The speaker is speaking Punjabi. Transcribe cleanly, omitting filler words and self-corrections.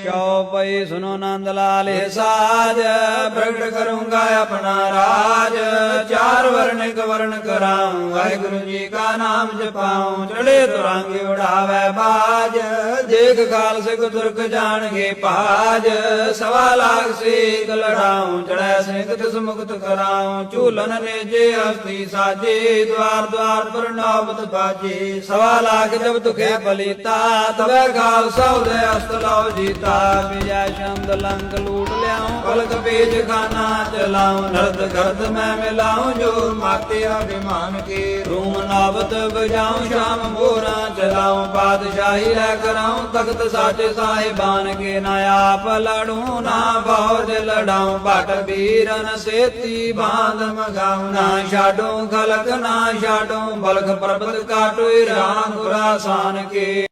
ਚੌਪਈ ਸੁਨੋ ਨੰਦ ਲਾਲੇ ਸਾਜ ਪ੍ਰਗਟ ਕਰੂੰਗਾ ਆਪਣਾ ਰਾਜ ਚਾਰ ਵਰਨਿਕ ਵਰਨ ਕਰਾਉ ਵਾਹਿਗੁਰੂ ਜੀ ਕਾ ਨਾਮ ਜਪਾਉ ਚੜੇ ਤੁਰੰਗ ਉਡਾਵੇ ਬਾਜ ਦੇਖ ਖਾਲਸੇ ਕੋ ਤੁਰਕ ਜਾਣਗੇ ਭਾਜ ਸਵਾ ਲਾਖ ਸੇਕ ਲੜਾਉ ਚੜੈ ਸਿੰਘ ਤਿਸ ਮੁਕਤ ਕਰਾਉ ਝੂਲਨ ਨੇਜੇ ਹਸਤੀ ਸਾਜੇ ਦਵਾਰ ਦਵਾਰ ਪਰ ਨਾਮਤ ਬਾਜੇ ਸਵਾ ਲਾਖ ਜਬ ਤੁਖੇ ਬਲੀਤਾ ਤਵੇ ਖਾਲਸਾ ਉਦੇ ਅਸਤ ਲਾਓ ਜੀਤਾ ਵਿਜੈ ਸ਼ੰਦ ਲੰਕ ਲੂਟ ਲਿਆਉ ਪਲਕ ਪੇਜ ਖਾਨਾ ਚਲਾਉ ਨਰਦ ਗਰਦ ਮੈਂ ਮਿਲਾਉ ਜੋ ਮਾਤੇ ਅਭਿਮਾਨ ਕੇ ਰੂਮ ਨਾਵਤ ਬਜਾਉ ਸ਼ਾਮ ਮੋਰਾ ਚਲਾਉ ਬਾਦਸ਼ਾਹੀ ਲੈ ਕਰਾਉ ਤਖਤ ਸਾਚੇ ਸਾਹਿਬਾਨ ਕੇ ਨਾ ਆਪ ਲੜੂ ਨਾ ਫੌਜ ਲੜਾਉ ਭਟ ਵੀਰਨ ਸੇਤੀ ਬਾਂਧ ਮਗਾਉ ਨਾ ਛਾਡੂ ਖਲਕ ਨਾ ਛਾਡੂ ਬਲਖ ਪਰਬਤ ਕਾਟੋਈ ਰਾਮ ਖੁਰਾਸਾਨ ਕੇ